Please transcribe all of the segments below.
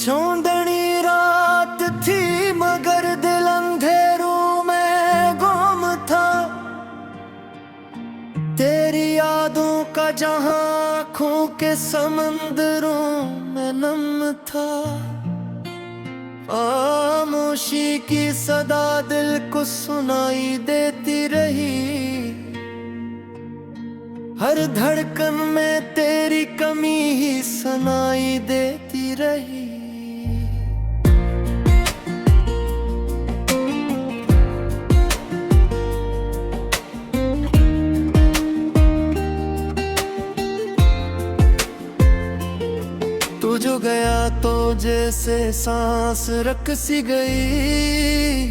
चौंदनी रात थी मगर दिल अंधेरों में गुम था। तेरी यादों का जहां आँखों के समंदरों में नम था। खामोशी की सदा दिल को सुनाई देती रही। हर धड़कन में तेरी कमी ही सुनाई देती रही। तू जो गया तो जैसे सांस रक सी गई।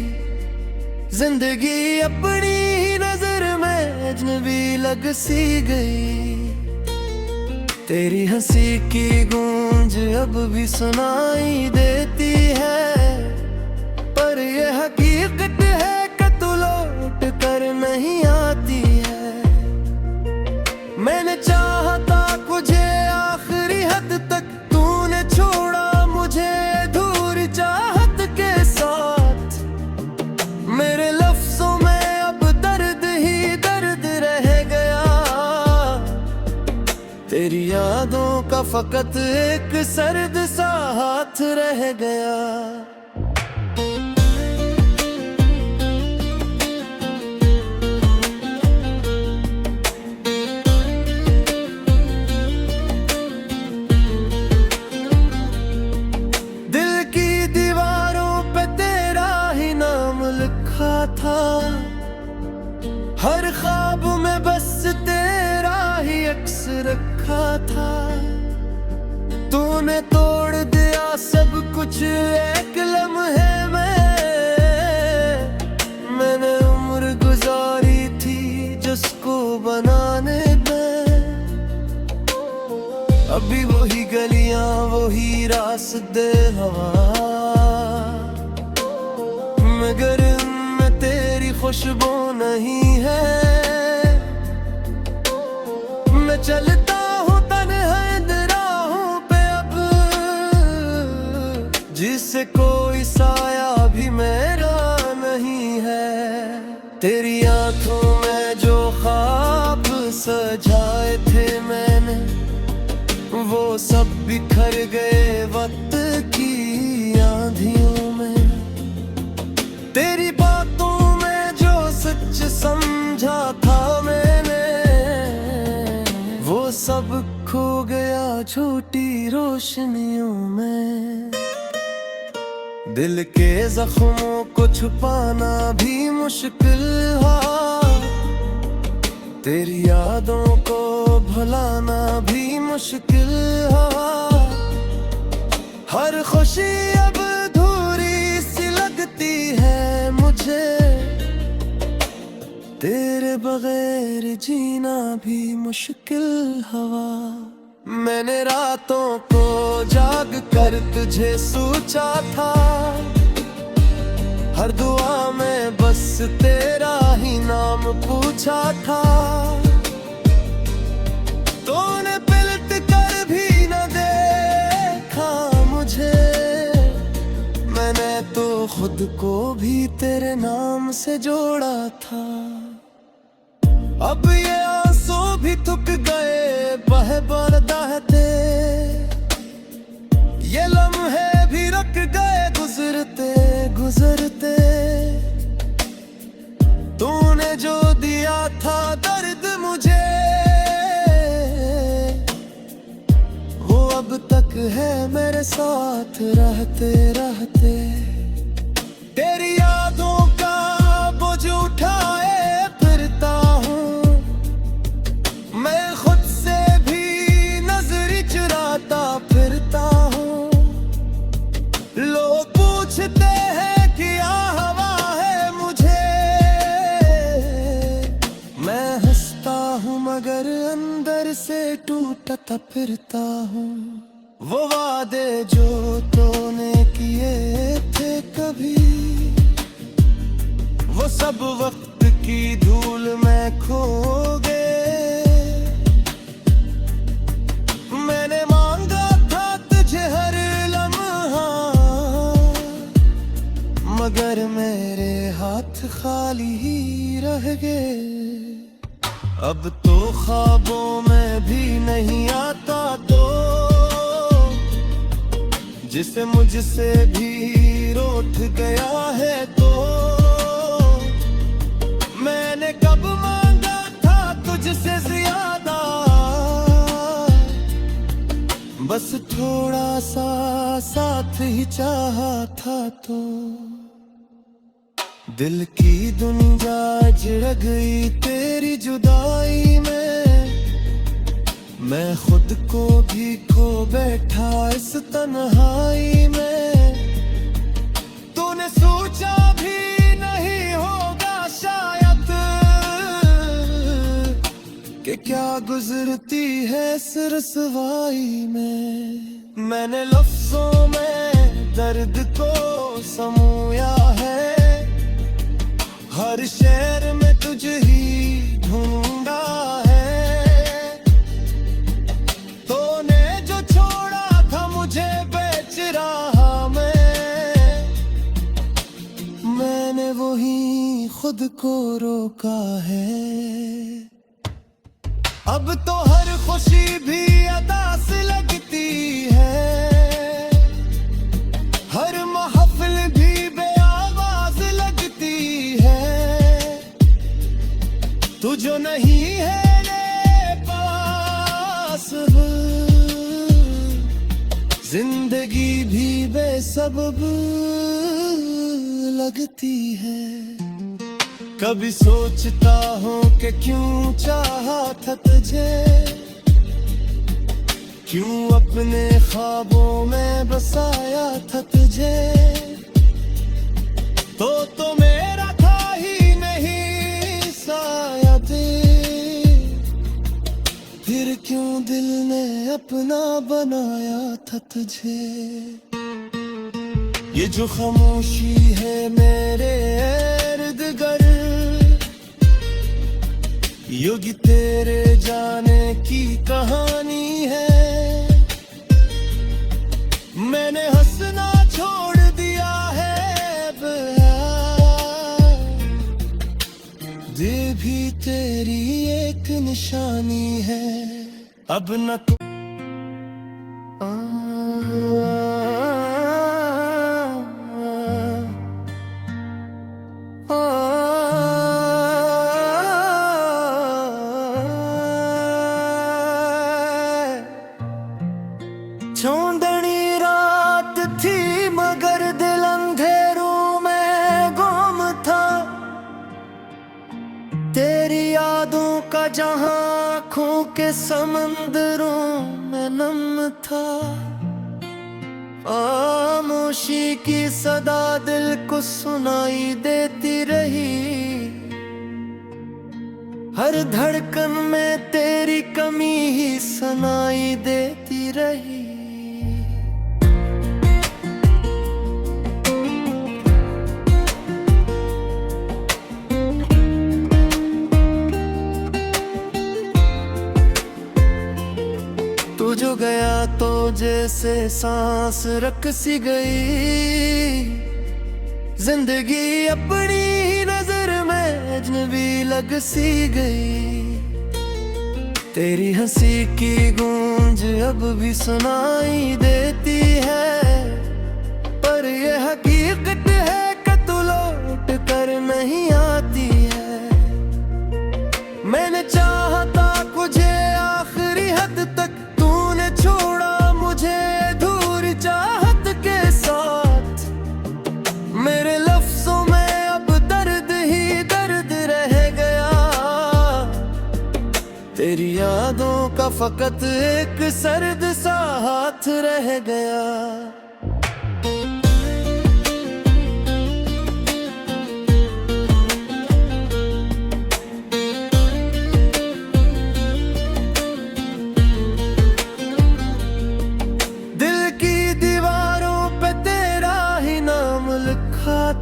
जिंदगी अपनी नजर में अजनबी लग सी गई। तेरी हंसी की गूंज अब भी सुनाई देती है। पर ये हकीकत है कि तू लौट कर नहीं आती है। मैंने चाहा था तुझे आखिरी हद तक, तूने छोड़ा मुझे अधूरी चाहत के साथ। मेरे लफ्जों में अब दर्द ही दर्द रह गया। तेरी यादों का फकत एक सर्द सा हाथ रह गया। था हर ख्वाब में बस तेरा ही अक्स रखा था। तूने तोड़ दिया सब कुछ एक लम्हे में। मैंने उम्र गुजारी थी जिसको बनाने में। अभी वही गलियां वही रास्ते हवा, मगर खुशबू नहीं है। मैं चलता हूँ तन्हा राहों पे अब, जिससे कोई साया भी मेरा नहीं है। तेरी आंखों में जो ख्वाब सजाए थे मैंने, वो सब बिखर गए वक्त की आंधियों में। तेरी बातों सच समझा था मैंने, वो सब खो गया झूठी रोशनियों में। दिल के जख्मों को छुपाना भी मुश्किल है। तेरी यादों को भुलाना भी मुश्किल है। हर खुशी अब अधूरी सी लगती है मुझे। तेरे बगैर जीना भी मुश्किल हवा। मैंने रातों को जाग कर तुझे सोचा था। हर दुआ में बस तेरा ही नाम पूछा था। तूने पलट कर भी न देखा मुझे। मैंने तो खुद को भी तेरे नाम से जोड़ा था। अब ये आंसू भी थक गए बह बरदाहते। ये लम्हे भी रुक गए गुजरते गुजरते। तूने जो दिया था दर्द मुझे, वो अब तक है मेरे साथ रहते रहते। तेरी यादों का बोझ उठाए फिरता हूँ मैं, खुद से भी नजर चुराता फिरता हूँ। लोग पूछते हैं क्या हवा है मुझे। मैं हंसता हूँ मगर अंदर से टूटता फिरता हूँ। वो वादे जो तूने किए थे कभी, वो सब वक्त की धूल में खो गए। मैंने मांगा था तुझे हर लम्हा खाली ही रह गए। अब तो ख्वाबों में भी नहीं आता तो जिसे मुझसे भी रूठ गया है तो मैंने कब मांगा था तुझसे ज्यादा, बस थोड़ा सा साथ ही चाहा था तो दिल की दुनिया जड़ गई तेरी जुदाई में। मैं खुद को भी खो बैठा इस तन्हाई में। तूने सोचा भी नहीं होगा शायद कि क्या गुजरती है इस रसवाई में। मैंने लफ्जों में दर्द को समोया है, हर शहर में तुझ ही ढूंढा है। तूने जो छोड़ा था मुझे बेच रहा मैंने वही खुद को रोका है। अब तो हर खुशी भी अदास लगती है, हर महफिल भी बेआवाज लगती है। तू जो नहीं है मेरे पास, जिंदगी भी बेसबब लगती है। कभी सोचता हूँ कि क्यों चाहा था तुझे, क्यों अपने ख्वाबों में बसाया था तुझे। तो मेरा था ही नहीं शायद, फिर क्यों दिल ने अपना बनाया था तुझे। ये जो खामोशी है मेरे इर्द गिर्द, योगी तेरे जाने की कहानी है। मैंने हंसना छोड़ दिया है ये भी तेरी एक निशानी है। अब न चौंदनी रात थी मगर दिल अंधेरों में गुम था। तेरी यादों का जहां आँखों के समंदरों में नम था। खामोशी की सदा दिल को सुनाई देती रही, हर धड़कन में तेरी कमी ही सुनाई देती रही। तू जो गया तो जैसे सांस रक सी गई, जिंदगी अपनी ही नजर में अजनबी लग सी गई। तेरी हंसी की गूंज अब भी सुनाई देती है, पर ये हकीकत है कि तू लौट कर नहीं आती है। मैंने चाहा था तुझे आखिरी हद तक, तूने छोड़ा मुझे अधूरी चाहत के साथ। मेरे लफ्जों में अब दर्द ही दर्द रह गया, तेरी यादों का फकत एक सर्द सा हाथ रह गया।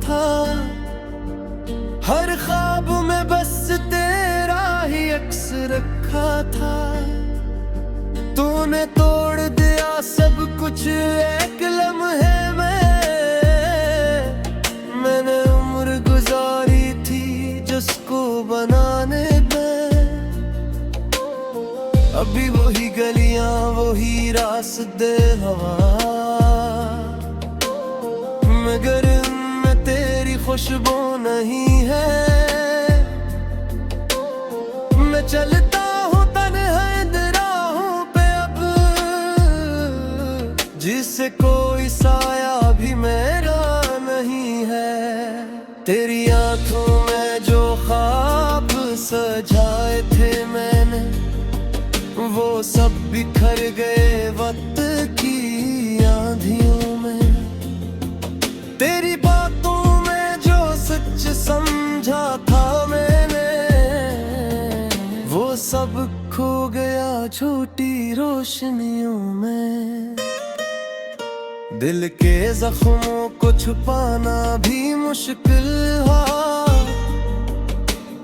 था हर ख्वाब में बस तेरा ही अक्स रखा था। तूने तोड़ दिया सब कुछ एक लम्हे में, मैंने उम्र गुजारी दे हवा, मगर मैं तेरी खुशबू नहीं है। मैं चलता हूँ तन्हा इन राहों पे अब, जिससे कोई साया भी मेरा नहीं है। तेरी आंखों में जो ख्वाब सजाए थे मैंने, वो सब बिखर गए वक्त की आंधियों में। तेरी बातों में जो सच समझा था मैंने, वो सब खो गया झूठी रोशनियों में। दिल के जख्मों को छुपाना भी मुश्किल है,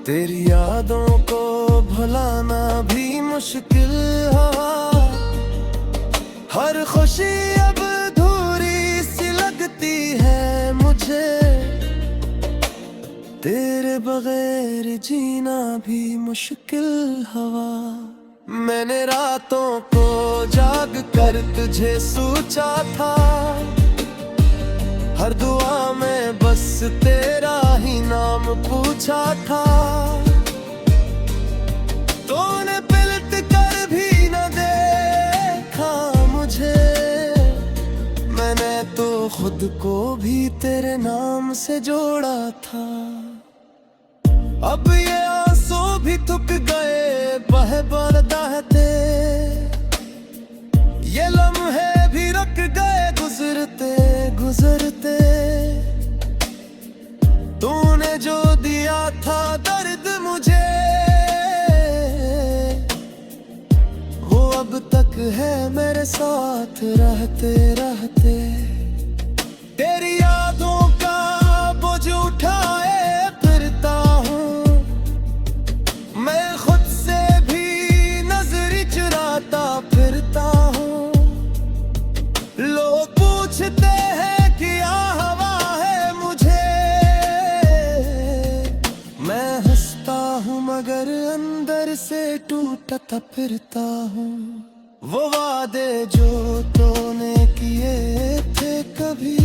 तेरी यादों को भुलाना भी मुश्किल है। हर खुशी अब अधूरी सी लगती है मुझे, तेरे बगैर जीना भी मुश्किल हवा। मैंने रातों को जाग कर तुझे सोचा था, हर दुआ में बस तेरा ही नाम पूछा था। तूने पलट कर भी न देखा मुझे, मैंने तो खुद को भी तेरे नाम से जोड़ा था। अब ये आंसू भी थक गए बह बरदाहते, ये लम्हे भी रुक गए गुजरते गुजरते। तूने जो दिया था दर्द मुझे, वो अब तक है मेरे साथ रहते रहते। तेरी यादों का बोझ उठाए फिरता हूँ, मैं खुद से भी नजर चुराता फिरता हूँ। लोग पूछते हैं क्या हवा है मुझे, मैं हंसता हूँ मगर अंदर से टूटता फिरता हूँ। वो वादे जो तूने किए थे कभी,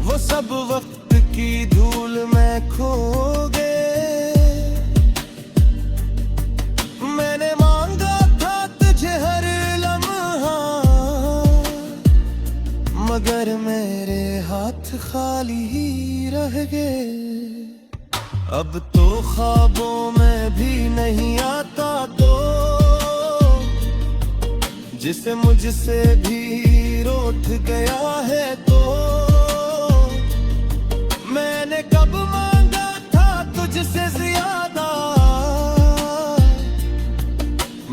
वो सब वक्त की धूल में खो गए। मैंने मांगा था तुझे हर लम्हा, मगर मेरे हाथ खाली ही रह गए। अब तो ख्वाबों में भी नहीं आता तो, जिसे मुझसे भी रूठ गया है तो। मैंने कब मांगा था तुझसे ज्यादा,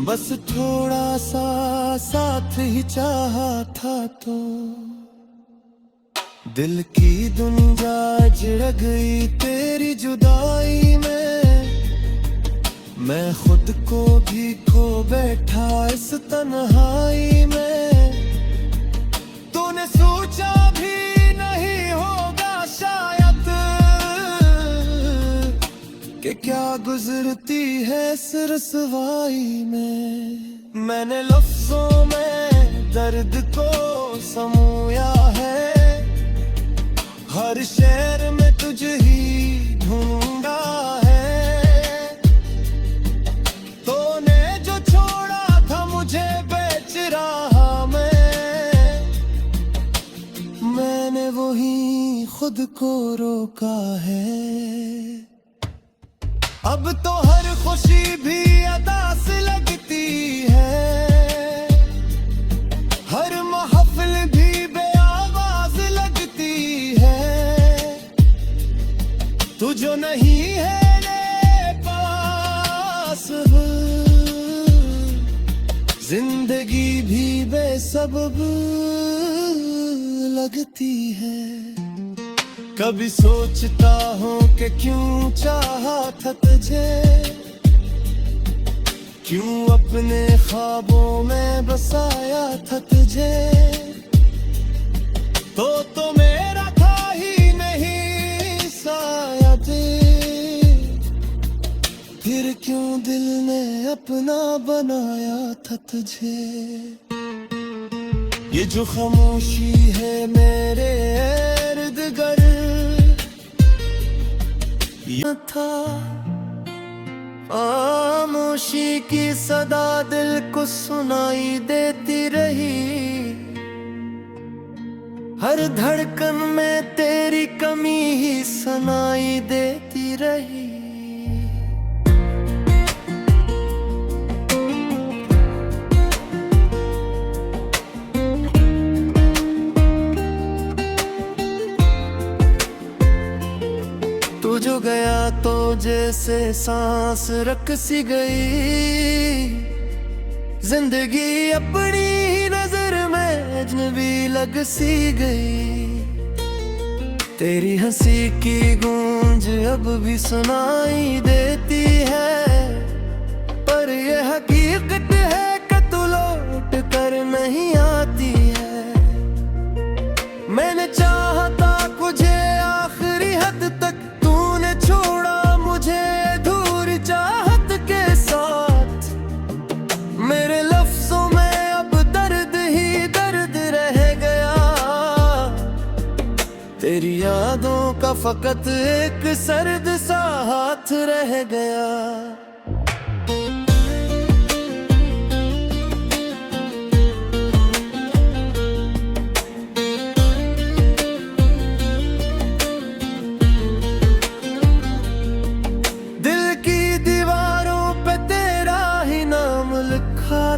बस थोड़ा सा साथ ही चाहा था तो। दिल की दुनिया जड़ गई तेरी जुदाई में, मैं खुद को भी खो बैठा इस तन्हाई में। तूने सोचा भी नहीं होगा शायद, कि क्या गुजरती है इस रसवाई में। मैंने लफ्जों में दर्द को समोया है, हर शहर में तुझे ही ढूंढा है। तूने जो छोड़ा था मुझे बेच रहा मैंने वही खुद को रोका है। अब तो हर खुशी भी अदा से लगती है, हर महफिल भी बेआवाज लगती है। तू जो नहीं है मेरे पास, जिंदगी भी बेसबब लगती है। कभी सोचता हूँ कि क्यों चाहा था तुझे, क्यों अपने ख्वाबों में बसाया था तुझे। तो मेरा था ही नहीं शायद, फिर क्यों दिल ने अपना बनाया था था तुझे। ये जो खामोशी है मेरे इर्द गिर्द, ये था खामोशी की सदा दिल को सुनाई देती रही। हर धड़कन में तेरी कमी ही सुनाई देती रही। तू जो गया तो जैसे सांस रक सी गई, जिंदगी अपनी नजर में अजनबी लग सी गई। तेरी हंसी की गूंज अब भी सुनाई देती है, पर ये हकीकत है कि तू लौट कर नहीं आती है। मैंने चाहा था तुझे आखिरी हद तक, तूने छोड़ा मुझे अधूरी चाहत के साथ। मेरे लफ्जों में अब दर्द ही दर्द रह गया, तेरी यादों का फकत एक सर्द सा हाथ रह गया।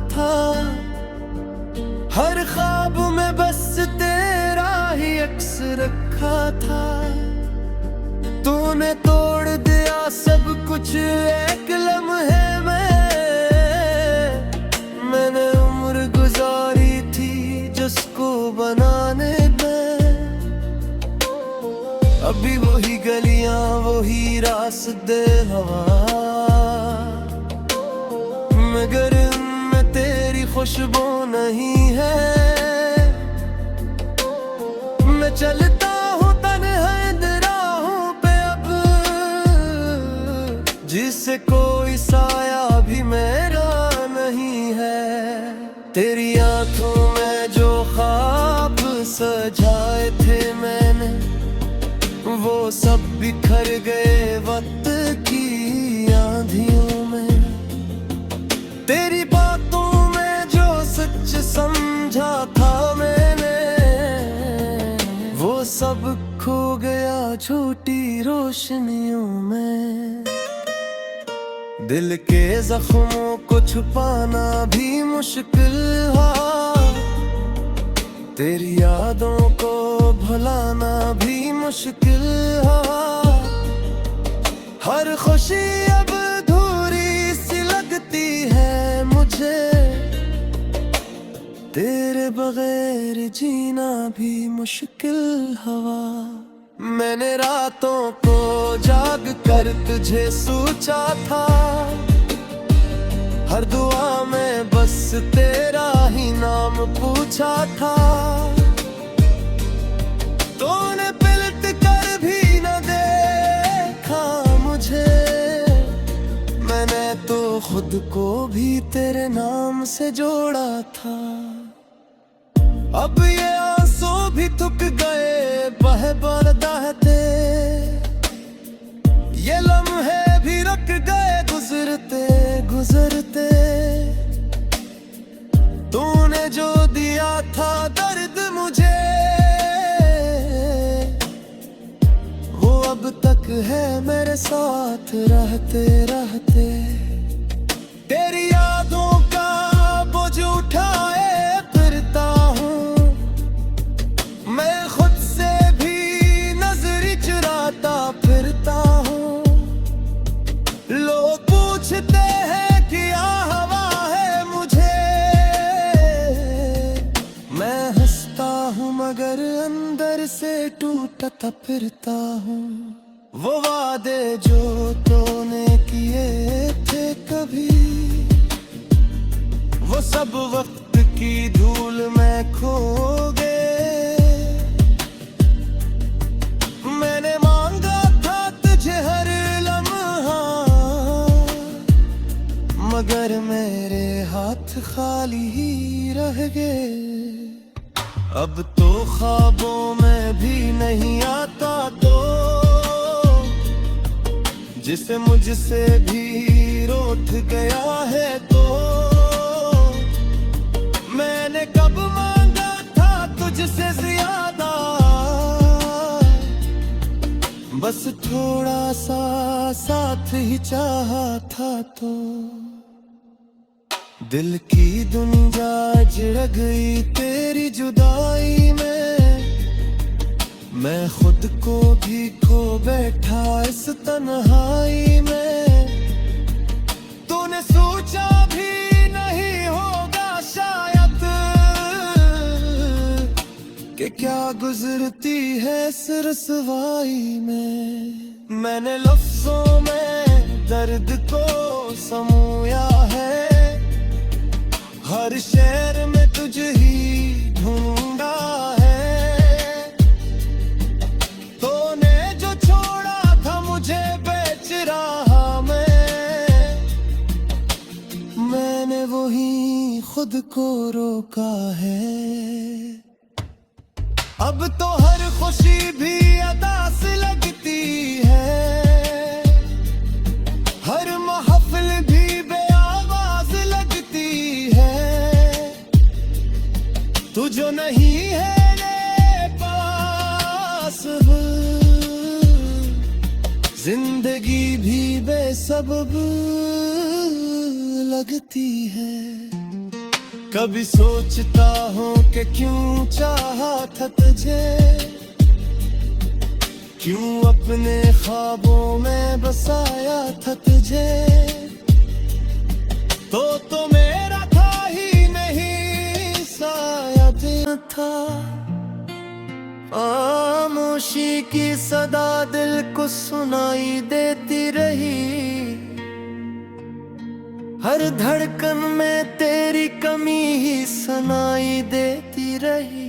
था हर ख्वाब में बस तेरा ही अक्स रखा था। तूने तोड़ दिया सब कुछ एक लम्हे में, मैंने उम्र गुजारी थी जिसको बनाने में। अभी वही गलियां वही रास्ते हवा, मगर खुशबू नहीं है। मैं चलता हूँ तन्हा राहों पे अब, जिससे कोई साया भी मेरा नहीं है। तेरी आंखों में जो ख्वाब सजाए थे मैंने, वो सब बिखर गए वक्त की आंधियों में। तेरी बातों सच समझा था मैंने, वो सब खो गया झूठी रोशनियों में। दिल के जख्मों को छुपाना भी मुश्किल हुआ, तेरी यादों को भुलाना भी मुश्किल हुआ। हर खुशी अब अधूरी सी लगती है मुझे, तेरे बगैर जीना भी मुश्किल हवा। मैंने रातों को जाग कर तुझे सोचा था, हर दुआ में बस तेरा ही नाम पूछा था। तूने पलट कर भी न देखा मुझे, मैंने तो खुद को भी तेरे नाम से जोड़ा था। अब ये आंसू भी थक गए बह बरदाहते, ये लम्हे भी रुक गए गुजरते गुजरते। तूने जो दिया था दर्द मुझे, वो अब तक है मेरे साथ रहते रहते। तेरी यादों का बोझ उठाए फिरता हूँ, मैं खुद से भी नजर चुराता फिरता हूँ। लोग पूछते हैं क्या हवा है मुझे, मैं हंसता हूँ मगर अंदर से टूटता फिरता हूँ। वो वादे जो तूने किए थे कभी, वो सब वक्त की धूल में खो गए। मैंने मांगा था तुझे हर लम्हा, मगर मेरे हाथ खा अब तो ख्वाबों में भी नहीं आता तो जिसे मुझसे भी रूठ गया है तो मैंने कब मांगा था तुझसे ज्यादा, बस थोड़ा सा साथ ही चाहा था तो दिल की दुनिया जड़ गई तेरी जुदाई में, मैं खुद को भी खो बैठा इस तन्हाई में। तूने सोचा भी नहीं होगा शायद कि क्या गुजरती है इस रसवाई में। मैंने लफ्जों में दर्द को समोया है, हर शहर में तुझ ही ढूंढा है। तूने जो छोड़ा था मुझे बेच रहा मैंने वही खुद को रोका है। अब तो हर खुशी भी अदास लगती है, हर महफिल भी बेआवाज लगती है। तू जो नहीं है मेरे पास, जिंदगी भी बेसबब लगती है। कभी सोचता हूँ कि क्यों चाहा था तुझे, क्यों अपने ख्वाबों में बसाया था तुझे। तो मेरा था ही नहीं शायद था। खामोशी की सदा दिल को सुनाई देती रही, हर धड़कन में तेरी कमी ही सुनाई देती रही।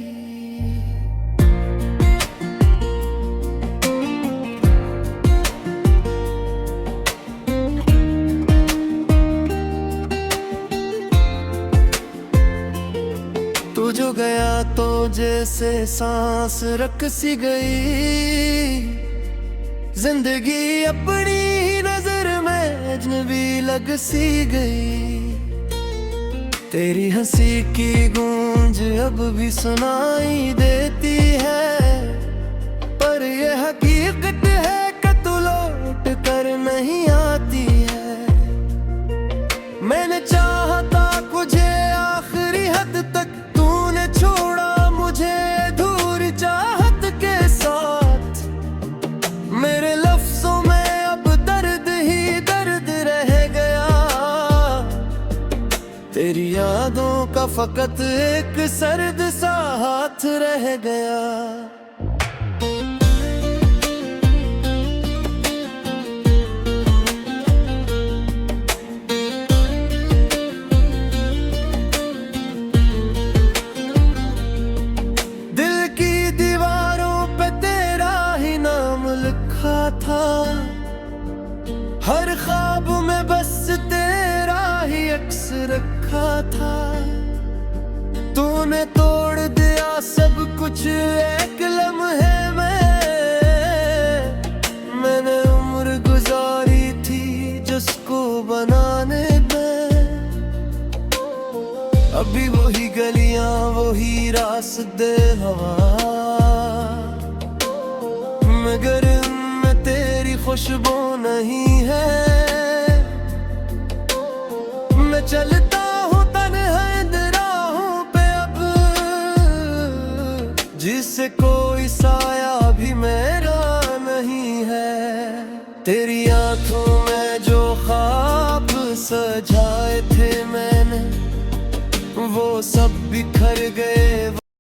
तू जो गया तो जैसे सांस रक सी गई, जिंदगी अपनी नजर में अजनबी लग सी गई। तेरी हंसी की गूंज अब भी सुनाई देती है, पर ये हकीकत है कि तू लौट कर नहीं आती है। मैंने चाहा था तुझे आखिरी हद तक, तूने छोड़ा मुझे दूर चाहत के साथ। मेरे लफ्जों में अब दर्द ही दर्द रह गया, तेरी यादों का फकत एक सर्द सा हाथ रह गया। दिल की दीवारों पे तेरा ही नाम लिखा था, हर ख्वाब में बस तेरा ही अक्स रखा था। तूने तोड़ दिया सब कुछ एक लम्हे में, मैंने उम्र गुजारी थी जिसको बनाने में। अभी वही गलियां वही रास्ते हवा, मगर इनमें तेरी खुशबू नहीं है। मैं चलता हूँ तन्हा राहों पे अब, जिससे कोई साया भी मेरा नहीं है। तेरी आंखों में जो ख्वाब सजाए थे मैंने, वो सब बिखर गए